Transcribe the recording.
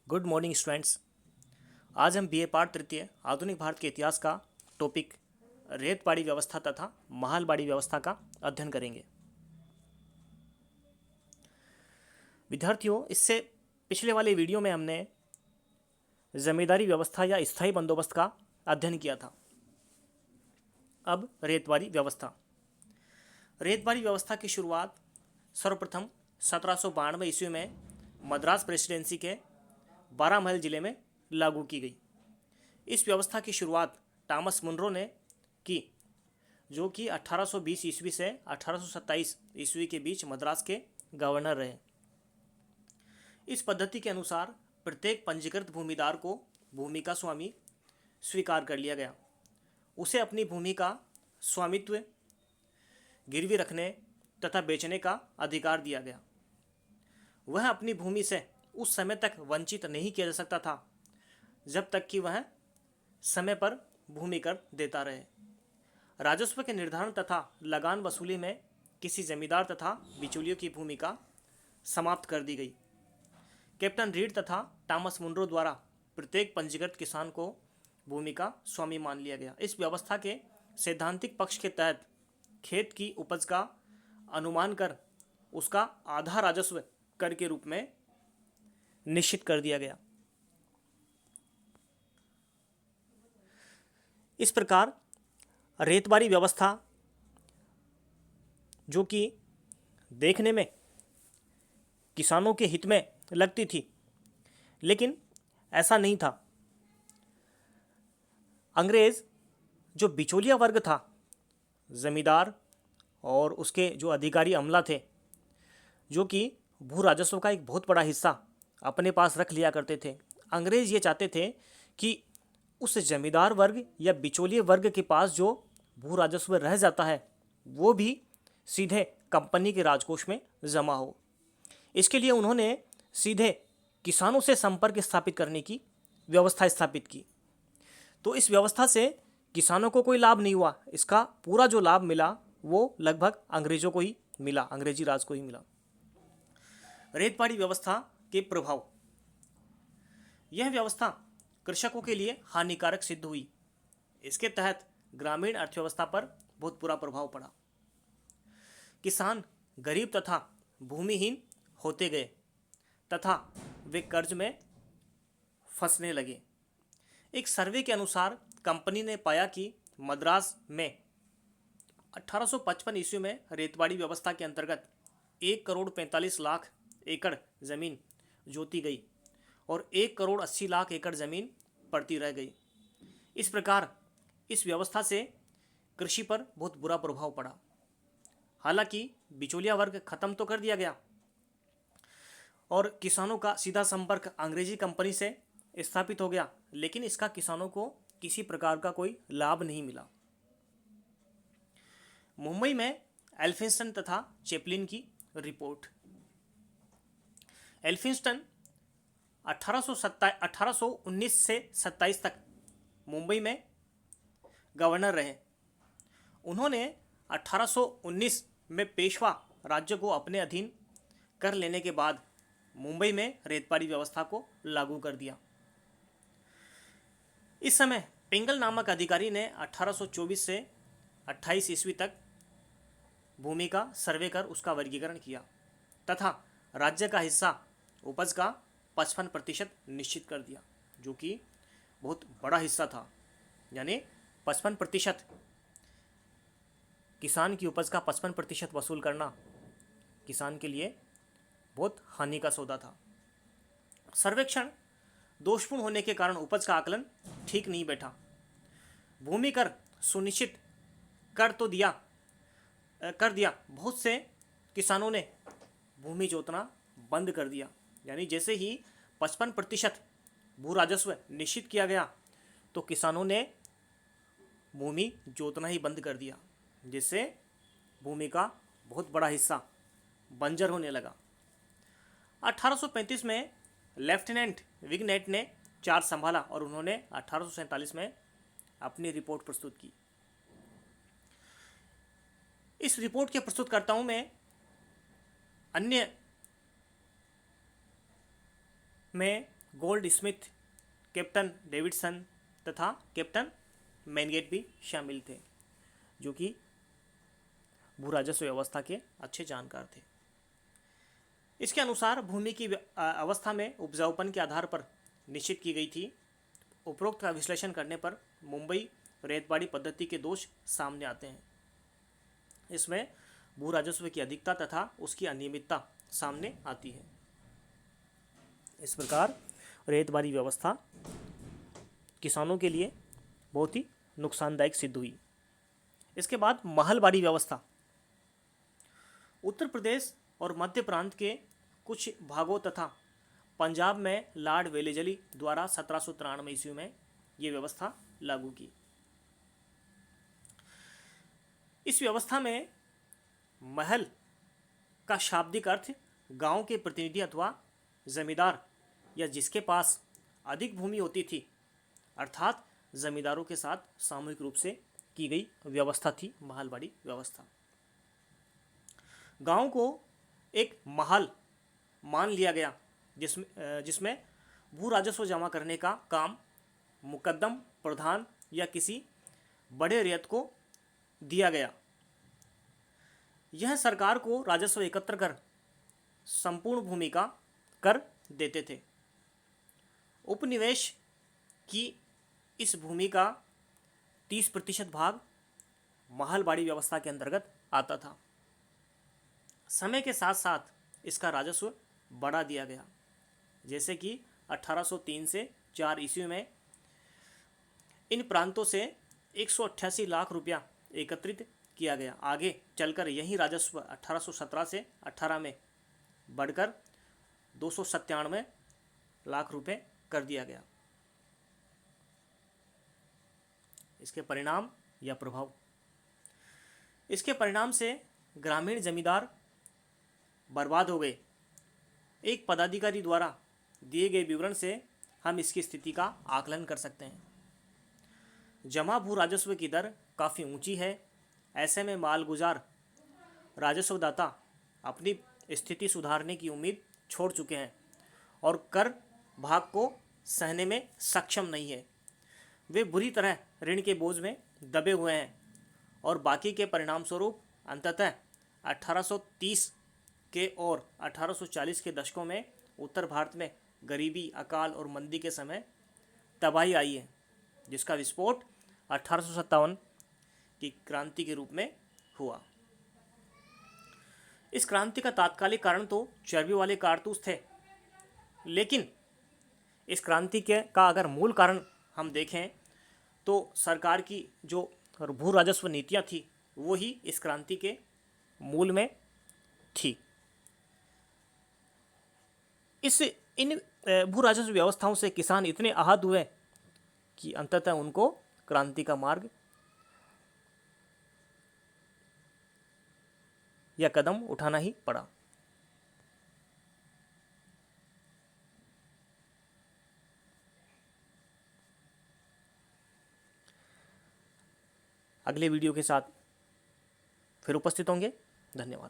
Good morning students. आज हम BA पाठ तृतीय आधुनिक भारत के इतिहास का टॉपिक रेतवाड़ी व्यवस्था तथा महालवाड़ी व्यवस्था का अध्ययन करेंगे। विद्यार्थियों, इससे पिछले वाले वीडियो में हमने जमींदारी व्यवस्था या स्थायी बंदोबस्त का अध्ययन किया था। अब रेतवाड़ी व्यवस्था। रेतवाड़ी व्यवस्था की शुरुआत सर्वप्रथम 1792 ईस्वी में मद्रास प्रेसिडेंसी के बारामहल जिले में लागू की गई। इस व्यवस्था की शुरुआत टॉमस मुनरो ने की, जो कि 1820 ईस्वी से 1827 ईस्वी के बीच मद्रास के गवर्नर रहे। इस पद्धति के अनुसार प्रत्येक पंजीकृत भूमिदार को भूमि का स्वामी स्वीकार कर लिया गया। उसे अपनी भूमि का स्वामित्व गिरवी रखने तथा बेचने का अधिकार दिया गया। वह अपनी भूमि से उस समय तक वंचित नहीं किया जा सकता था जब तक कि वह समय पर भूमि कर देता रहे। राजस्व के निर्धारण तथा लगान वसूली में किसी जमींदार तथा बिचौलियों की भूमिका समाप्त कर दी गई। कैप्टन रीड तथा टॉमस मुनरो द्वारा प्रत्येक पंजीकृत किसान को भूमि का स्वामी मान लिया गया। इस व्यवस्था के सैद्धांतिक पक्ष के तहत खेत की उपज का अनुमान कर उसका आधा राजस्व कर के रूप में निश्चित कर दिया गया। इस प्रकार रेतवाड़ी व्यवस्था, जो कि देखने में किसानों के हित में लगती थी, लेकिन ऐसा नहीं था। अंग्रेज जो बिचौलिया वर्ग था, जमींदार और उसके जो अधिकारी अमला थे, जो कि भू राजस्व का एक बहुत बड़ा हिस्सा अपने पास रख लिया करते थे। अंग्रेज ये चाहते थे कि उस जमींदार वर्ग या बिचौलिए वर्ग के पास जो भू राजस्व रह जाता है वो भी सीधे कंपनी के राजकोष में जमा हो। इसके लिए उन्होंने सीधे किसानों से संपर्क स्थापित करने की व्यवस्था स्थापित की। तो इस व्यवस्था से किसानों को कोई लाभ नहीं हुआ। इसका पूरा जो लाभ मिला वो लगभग अंग्रेजों को ही मिला, अंग्रेजी राज को ही मिला। रेतवाड़ी व्यवस्था के प्रभाव। यह व्यवस्था कृषकों के लिए हानिकारक सिद्ध हुई। इसके तहत ग्रामीण अर्थव्यवस्था पर बहुत बुरा प्रभाव पड़ा। किसान गरीब तथा भूमिहीन होते गए तथा वे कर्ज में फंसने लगे। एक सर्वे के अनुसार कंपनी ने पाया कि मद्रास में 1855 ईस्वी में रेतवाड़ी व्यवस्था के अंतर्गत 1,45,00,000 एकड़ जमीन जोती गई और 1,80,00,000 एकड़ जमीन पड़ती रह गई। इस प्रकार इस व्यवस्था से कृषि पर बहुत बुरा प्रभाव पड़ा। हालांकि बिचौलिया वर्ग खत्म तो कर दिया गया और किसानों का सीधा संपर्क अंग्रेजी कंपनी से स्थापित हो गया, लेकिन इसका किसानों को किसी प्रकार का कोई लाभ नहीं मिला। मुंबई में एल्फिंस्टन तथा चैपलिन की रिपोर्ट। एल्फिंस्टन 1819 से 27 तक मुंबई में गवर्नर रहे। उन्होंने 1819 में पेशवा राज्य को अपने अधीन कर लेने के बाद मुंबई में रेतवाड़ी व्यवस्था को लागू कर दिया। इस समय पिंगल नामक अधिकारी ने 1824 से 28 ईस्वी तक भूमि का सर्वे कर उसका वर्गीकरण किया तथा राज्य का हिस्सा उपज का 55% निश्चित कर दिया, जो कि बहुत बड़ा हिस्सा था। यानी 55% किसान की उपज का 55% वसूल करना किसान के लिए बहुत हानि का सौदा था। सर्वेक्षण दोषपूर्ण होने के कारण उपज का आकलन ठीक नहीं बैठा। भूमि कर सुनिश्चित कर दिया। बहुत से किसानों ने भूमि जोतना बंद कर दिया। यानी जैसे ही 55% भू राजस्व निश्चित किया गया तो किसानों ने भूमि जोतना ही बंद कर दिया, जिससे भूमि का बहुत बड़ा हिस्सा बंजर होने लगा। 1835 में लेफ्टिनेंट विगनेट ने चार्ज संभाला और उन्होंने 1847 में अपनी रिपोर्ट प्रस्तुत की। इस रिपोर्ट के प्रस्तुतकर्ताओं में अन्य में गोल्ड स्मिथ, कैप्टन डेविडसन तथा कैप्टन मैनगेट भी शामिल थे, जो कि भू राजस्व व्यवस्था के अच्छे जानकार थे। इसके अनुसार भूमि की अवस्था में उपजाऊपन के आधार पर निश्चित की गई थी। उपरोक्त का विश्लेषण करने पर मुंबई रेतबाड़ी पद्धति के दोष सामने आते हैं। इसमें भू राजस्व की अधिकता तथा उसकी अनियमितता सामने आती है। इस प्रकार रेतबाड़ी व्यवस्था किसानों के लिए बहुत ही नुकसानदायक सिद्ध हुई। इसके बाद महलबाड़ी व्यवस्था। उत्तर प्रदेश और मध्य प्रांत के कुछ भागों तथा पंजाब में लॉर्ड वेलेजली द्वारा 1793 ईस्वी में ये व्यवस्था लागू की। इस व्यवस्था में महल का शाब्दिक अर्थ गांव के प्रतिनिधि अथवा जमींदार या जिसके पास अधिक भूमि होती थी, अर्थात जमींदारों के साथ सामूहिक रूप से की गई व्यवस्था थी महलबाड़ी व्यवस्था। गांव को एक महल मान लिया गया जिसमें भू राजस्व जमा करने का काम मुकद्दम, प्रधान या किसी बड़े रैयत को दिया गया। यह सरकार को राजस्व एकत्र कर संपूर्ण भूमि का कर देते थे। उपनिवेश की इस भूमि का 30% भाग महलबाड़ी व्यवस्था के अंतर्गत आता था। समय के साथ साथ इसका राजस्व बढ़ा दिया गया, जैसे कि 1803 से 4 ईस्वी में इन प्रांतों से 188 लाख रुपया एकत्रित किया गया। आगे चलकर यही राजस्व 1817 से 18 में बढ़कर 297 लाख रुपए कर दिया गया। इसके परिणाम या प्रभाव। इसके परिणाम से ग्रामीण जमींदार बर्बाद हो गए। एक पदाधिकारी द्वारा दिए गए विवरण से हम इसकी स्थिति का आकलन कर सकते हैं। जमा भू राजस्व की दर काफ़ी ऊंची है। ऐसे में मालगुजार राजस्वदाता अपनी स्थिति सुधारने की उम्मीद छोड़ चुके हैं और कर भाग को सहने में सक्षम नहीं है। वे बुरी तरह ऋण के बोझ में दबे हुए हैं और बाकी के परिणाम स्वरूप अंततः 1830 के और 1840 के दशकों में उत्तर भारत में गरीबी, अकाल और मंदी के समय तबाही आई है, जिसका विस्फोट 1857 की क्रांति के रूप में हुआ। इस क्रांति का तात्कालिक कारण तो चर्बी वाले कारतूस थे, लेकिन इस क्रांति का अगर मूल कारण हम देखें तो सरकार की जो भू राजस्व नीतियाँ थी वो ही इस क्रांति के मूल में थी। इन भू राजस्व व्यवस्थाओं से किसान इतने आहत हुए कि अंततः उनको क्रांति का मार्ग या कदम उठाना ही पड़ा। अगले वीडियो के साथ फिर उपस्थित होंगे। धन्यवाद।